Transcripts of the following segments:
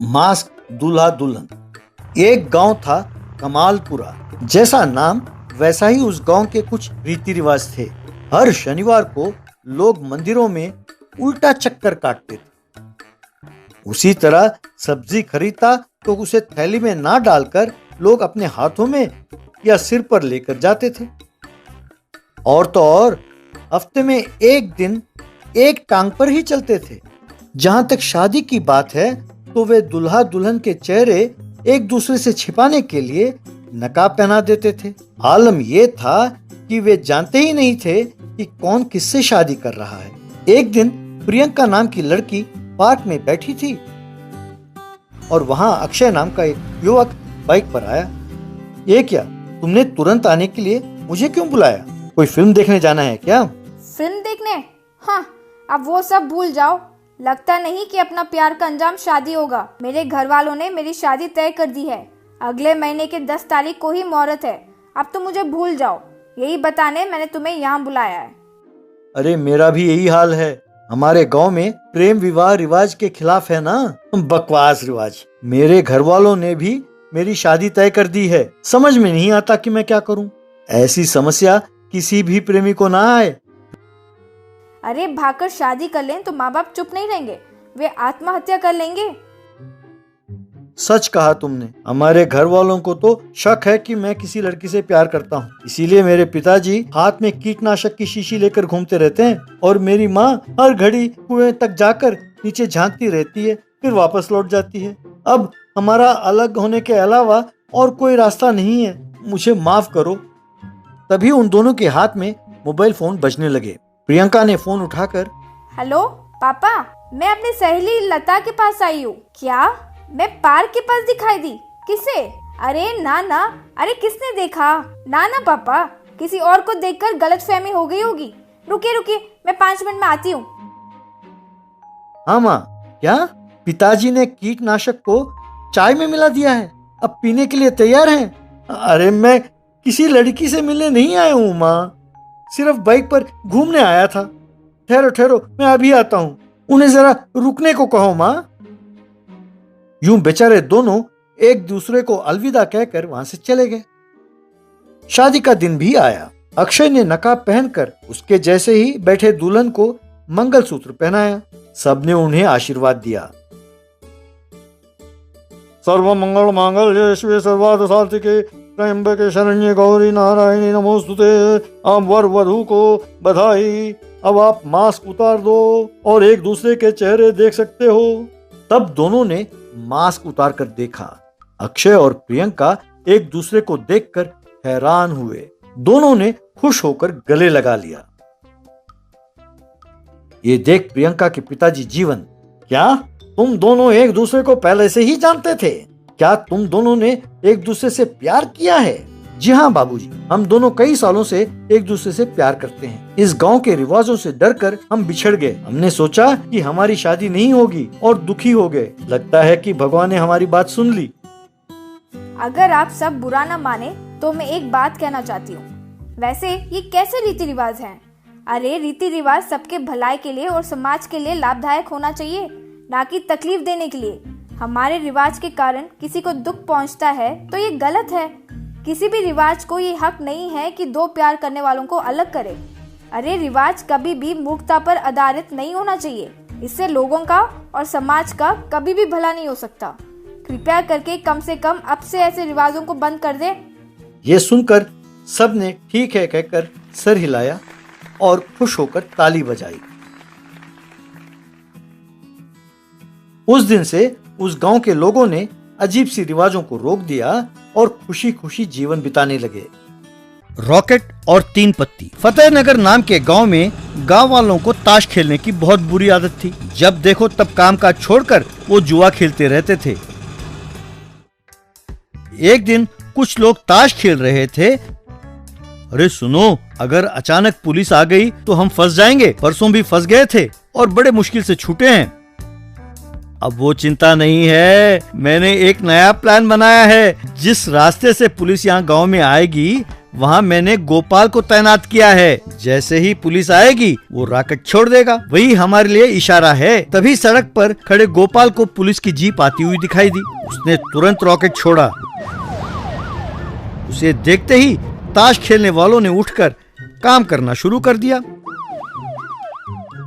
Mask दूल्हा दुल्हन। एक गांव था कमालपुरा। जैसा नाम वैसा ही उस गांव के कुछ रीति रिवाज थे। हर शनिवार को लोग मंदिरों में उल्टा चक्कर काटते थे। उसी तरह सब्जी खरीदता तो उसे थैली में ना डालकर लोग अपने हाथों में या सिर पर लेकर जाते थे। और तो और हफ्ते में एक दिन एक टांग पर ही चलते थे। जहां तक शादी की बात है तो वे दुल्हा दुल्हन के चेहरे एक दूसरे से छिपाने के लिए नकाब पहना देते थे। आलम यह था कि वे जानते ही नहीं थे कि कौन किससे शादी कर रहा है। एक दिन प्रियंका नाम की लड़की पार्क में बैठी थी और वहां अक्षय नाम का एक युवक बाइक पर आया। ये क्या, तुमने तुरंत आने के लिए मुझे क्यों बुलाया? कोई फिल्म देखने जाना है क्या? फिल्म देखने? हाँ, अब वो सब भूल जाओ। लगता नहीं कि अपना प्यार का अंजाम शादी होगा। मेरे घर वालों ने मेरी शादी तय कर दी है। अगले महीने के 10 तारीख को ही मुहूर्त है। अब तो मुझे भूल जाओ। यही बताने मैंने तुम्हें यहाँ बुलाया है। अरे मेरा भी यही हाल है। हमारे गांव में प्रेम विवाह रिवाज के खिलाफ है ना। बकवास रिवाज। मेरे घर वालों ने भी मेरी शादी तय कर दी है। समझ में नहीं आता कि मैं क्या करूं। ऐसी समस्या किसी भी प्रेमी को ना आए। अरे भागकर शादी कर लें तो माँ बाप चुप नहीं रहेंगे। वे आत्महत्या कर लेंगे। सच कहा तुमने। हमारे घर वालों को तो शक है कि मैं किसी लड़की से प्यार करता हूँ। इसीलिए मेरे पिताजी हाथ में कीटनाशक की शीशी लेकर घूमते रहते हैं और मेरी माँ हर घड़ी कुएं तक जाकर नीचे झांकती रहती है, फिर वापस लौट जाती है। अब हमारा अलग होने के अलावा और कोई रास्ता नहीं है। मुझे माफ करो। तभी उन दोनों के हाथ में मोबाइल फोन बजने लगे। प्रियंका ने फोन उठाकर, हेलो पापा, मैं अपनी सहेली लता के पास आई हूँ। क्या मैं पार्क के पास दिखाई दी? किसे? अरे ना ना, अरे किसने देखा? ना ना पापा, किसी और को देखकर गलतफहमी हो गई होगी। रुकिए रुकिए, मैं 5 मिनट में आती हूँ। हाँ माँ, क्या पिताजी ने कीटनाशक को चाय में मिला दिया है? अब पीने के लिए तैयार हैं? अरे मैं किसी लड़की से मिलने नहीं आया हूँ माँ, सिर्फ बाइक पर घूमने आया था। ठहरो ठहरो, मैं अभी आता हूँ। उन्हें जरा रुकने को कहो माँ। यूं बेचारे दोनों एक दूसरे को अलविदा कहकर वहां से चले गए। शादी का दिन भी आया। अक्षय ने नकाब पहनकर उसके जैसे ही बैठे दुल्हन को मंगलसूत्र पहनाया। सबने उन्हें आशीर्वाद दिया। सर्व मंगल मांगल्ये शिवे सर्वार्थ साधिके त्र्यंबके शरण्ये गौरी नारायणी नमोस्तुते। अब वर वधू को बधाई। अब आप मास्क उतार दो और एक दूसरे के चेहरे देख सकते हो। तब दोनों ने मास्क उतार कर देखा। अक्षय और प्रियंका एक दूसरे को देखकर हैरान हुए। दोनों ने खुश होकर गले लगा लिया। ये देख प्रियंका के पिताजी जीवन, क्या तुम दोनों एक दूसरे को पहले से ही जानते थे? क्या तुम दोनों ने एक दूसरे से प्यार किया है? जी हाँ बाबूजी, हम दोनों कई सालों से एक दूसरे से प्यार करते हैं। इस गांव के रिवाजों से डरकर हम बिछड़ गए। हमने सोचा कि हमारी शादी नहीं होगी और दुखी हो गए। लगता है कि भगवान ने हमारी बात सुन ली। अगर आप सब बुरा न माने तो मैं एक बात कहना चाहती हूँ। वैसे ये कैसे रीति रिवाज हैं? अरे रीति रिवाज सबके भलाई के लिए और समाज के लिए लाभदायक होना चाहिए, ना कि तकलीफ देने के लिए। हमारे रिवाज के कारण किसी को दुख पहुंचता है तो ये गलत है। किसी भी रिवाज को ये हक नहीं है कि दो प्यार करने वालों को अलग करे। अरे रिवाज कभी भी मूर्खता पर आधारित नहीं होना चाहिए। इससे लोगों का और समाज का कभी भी भला नहीं हो सकता। कृपया करके कम से कम अब से ऐसे रिवाजों को बंद कर दे। ये सुनकर सबने ठीक है कहकर सर हिलाया और खुश होकर ताली बजाई। उस दिन से उस गांव के लोगों ने अजीब सी रिवाजों को रोक दिया और खुशी खुशी जीवन बिताने लगे। रॉकेट और 3 पत्ती। फतेहनगर नाम के गांव में गांव वालों को ताश खेलने की बहुत बुरी आदत थी। जब देखो तब कामकाज छोड़कर वो जुआ खेलते रहते थे। एक दिन कुछ लोग ताश खेल रहे थे। अरे सुनो, अगर अचानक पुलिस आ गई तो हम फंस जाएंगे। परसों भी फंस गए थे और बड़े मुश्किल से छूटे हैं। अब वो चिंता नहीं है, मैंने एक नया प्लान बनाया है। जिस रास्ते से पुलिस यहाँ गांव में आएगी वहाँ मैंने गोपाल को तैनात किया है। जैसे ही पुलिस आएगी वो रॉकेट छोड़ देगा। वही हमारे लिए इशारा है। तभी सड़क पर खड़े गोपाल को पुलिस की जीप आती हुई दिखाई दी। उसने तुरंत रॉकेट छोड़ा। उसे देखते ही ताश खेलने वालों ने उठकर काम करना शुरू कर दिया।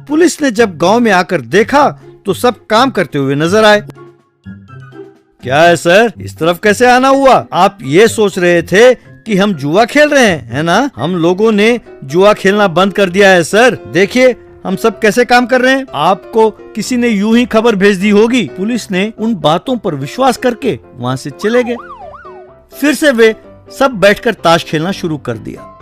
पुलिस ने जब गांव में आकर देखा तो सब काम करते हुए नजर आए। क्या है सर, इस तरफ कैसे आना हुआ? आप ये सोच रहे थे कि हम जुआ खेल रहे हैं, है ना? हम लोगों ने जुआ खेलना बंद कर दिया है सर। देखिए हम सब कैसे काम कर रहे हैं। आपको किसी ने यूं ही खबर भेज दी होगी। पुलिस ने उन बातों पर विश्वास करके वहाँ से चले गए। फिर से वे सब बैठकर ताश खेलना शुरू कर दिया।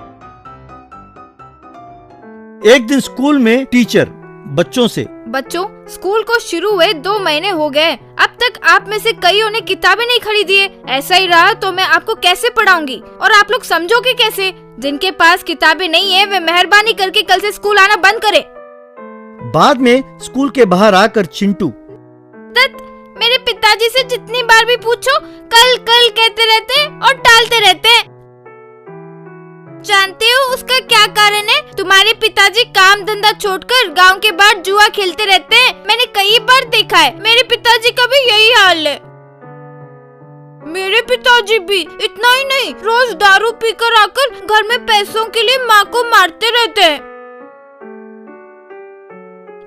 एक दिन स्कूल में टीचर बच्चों से, बच्चों, स्कूल को शुरू हुए 2 महीने हो गए, अब तक आप में से कईयों ने किताबें नहीं खरीदी है। ऐसा ही रहा तो मैं आपको कैसे पढ़ाऊंगी और आप लोग समझोगे कैसे? जिनके पास किताबें नहीं है वे मेहरबानी करके कल से स्कूल आना बंद करें। बाद में स्कूल के बाहर आकर चिंटू, मेरे पिताजी से जितनी बार भी पूछो कल कल कहते रहते हैं और टालते रहते हैं। जानते हो उसका क्या कारण है? तुम्हारे पिताजी काम धंधा छोड़कर गांव के बाहर जुआ खेलते रहते हैं। मैंने कई बार देखा है। मेरे पिताजी का भी यही हाल है। मेरे पिताजी भी इतना ही नहीं, रोज दारू पीकर आकर घर में पैसों के लिए माँ को मारते रहते हैं।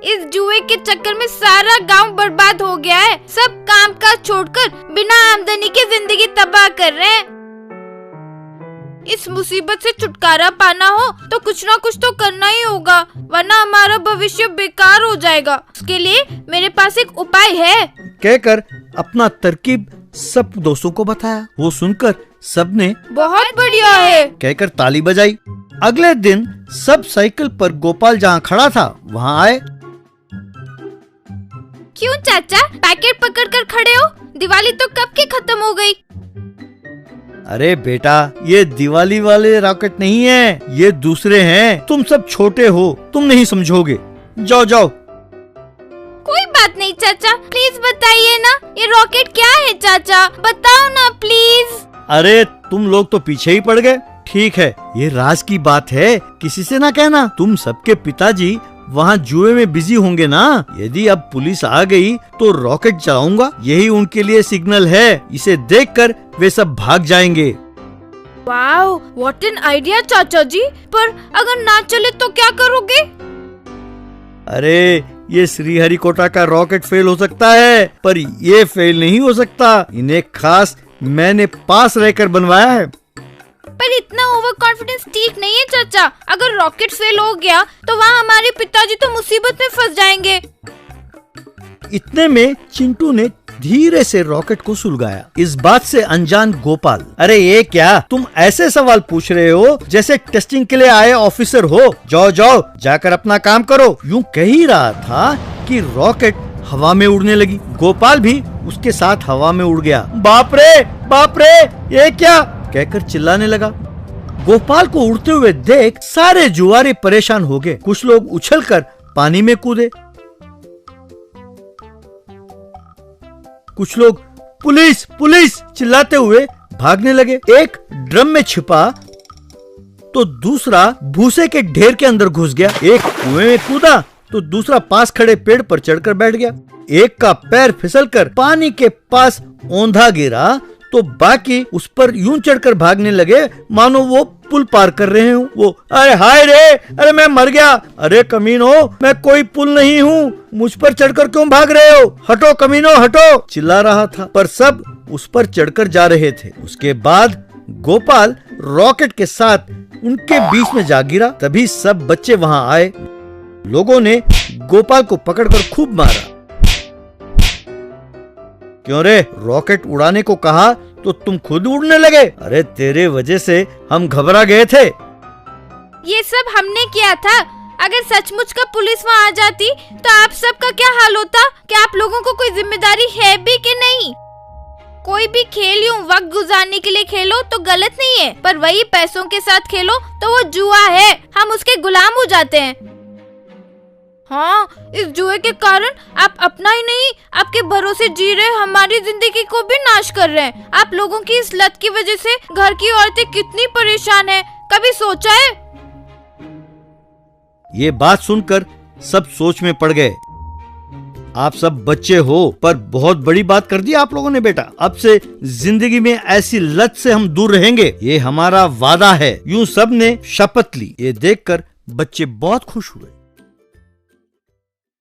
इस जुए के चक्कर में सारा गांव बर्बाद हो गया है। सब काम काज छोड़कर बिना आमदनी के जिंदगी तबाह कर रहे हैं। इस मुसीबत से छुटकारा पाना हो तो कुछ ना कुछ तो करना ही होगा, वरना हमारा भविष्य बेकार हो जाएगा। उसके लिए मेरे पास एक उपाय है। कहकर अपना तरकीब सब दोस्तों को बताया। वो सुनकर सबने बहुत बढ़िया है कहकर ताली बजाई। अगले दिन सब साइकिल पर गोपाल जहाँ खड़ा था वहाँ आए। क्यों चाचा पैकेट पकड़कर खड़े हो? दिवाली तो कब की खत्म हो गई। अरे बेटा, ये दिवाली वाले रॉकेट नहीं है, ये दूसरे हैं। तुम सब छोटे हो, तुम नहीं समझोगे। जाओ जाओ। कोई बात नहीं चाचा, प्लीज बताइए ना, ये रॉकेट क्या है चाचा? बताओ ना प्लीज। अरे तुम लोग तो पीछे ही पड़ गए। ठीक है, ये राज की बात है, किसी से ना कहना। तुम सबके पिताजी वहाँ जुए में बिजी होंगे ना। यदि अब पुलिस आ गई तो रॉकेट चलाऊंगा, यही उनके लिए सिग्नल है। इसे देखकर वे सब भाग जाएंगे। वाओ, व्हाट एन आइडिया चाचा जी। पर अगर ना चले तो क्या करोगे? अरे ये श्रीहरिकोटा का रॉकेट फेल हो सकता है, पर ये फेल नहीं हो सकता। इन्हें खास मैंने पास रहकर बनवाया है। पर इतना ओवर कॉन्फिडेंस ठीक नहीं है चाचा। अगर रॉकेट फेल हो गया तो वहाँ हमारे पिताजी तो मुसीबत में फंस जाएंगे। इतने में चिंटू ने धीरे से रॉकेट को सुलगाया। इस बात से अनजान गोपाल, अरे ये क्या, तुम ऐसे सवाल पूछ रहे हो जैसे टेस्टिंग के लिए आए ऑफिसर हो। जाओ जाओ, जाकर अपना काम करो। यूं कह ही रहा था कि रॉकेट हवा में उड़ने लगी। गोपाल भी उसके साथ हवा में उड़ गया। बाप रे, ये क्या कहकर चिल्लाने लगा। गोपाल को उड़ते हुए देख सारे जुआरी परेशान हो गए। कुछ लोग उछलकर पानी में कूदे, कुछ लोग पुलिस पुलिस चिल्लाते हुए भागने लगे। एक ड्रम में छिपा तो दूसरा भूसे के ढेर के अंदर घुस गया। एक कुएं में कूदा तो दूसरा पास खड़े पेड़ पर चढ़कर बैठ गया। एक का पैर फिसलकर पानी के पास औंधा गिरा तो बाकी उस पर यूं चढ़कर भागने लगे मानो वो पुल पार कर रहे हूँ। वो अरे हाय रे, अरे मैं मर गया। अरे कमीनो, मैं कोई पुल नहीं हूँ, मुझ पर चढ़कर क्यों भाग रहे हो? हटो कमीनो हटो, चिल्ला रहा था। पर सब उस पर चढ़कर जा रहे थे। उसके बाद गोपाल रॉकेट के साथ उनके बीच में जा गिरा। तभी सब बच्चे वहाँ आए। लोगों ने गोपाल को पकड़कर खूब मारा। क्यों रे, रॉकेट उड़ाने को कहा तो तुम खुद उड़ने लगे? अरे तेरे वजह से हम घबरा गए थे। ये सब हमने किया था। अगर सचमुच का पुलिस वहाँ आ जाती तो आप सबका क्या हाल होता? क्या आप लोगों को कोई जिम्मेदारी है भी कि नहीं? कोई भी खेल यूं वक्त गुजारने के लिए खेलो तो गलत नहीं है, पर वही पैसों के साथ खेलो तो वो जुआ है। हम उसके गुलाम हो जाते हैं। हाँ, इस जुए के कारण आप अपना ही नहीं, आपके भरोसे जी रहे हमारी जिंदगी को भी नाश कर रहे हैं। आप लोगों की इस लत की वजह से घर की औरतें कितनी परेशान हैं, कभी सोचा है? ये बात सुनकर सब सोच में पड़ गए। आप सब बच्चे हो, पर बहुत बड़ी बात कर दी आप लोगों ने बेटा। अब से जिंदगी में ऐसी लत से हम दूर रहेंगे, ये हमारा वादा है। यूं सब ने शपथ ली। ये देखकर बच्चे बहुत खुश हुए।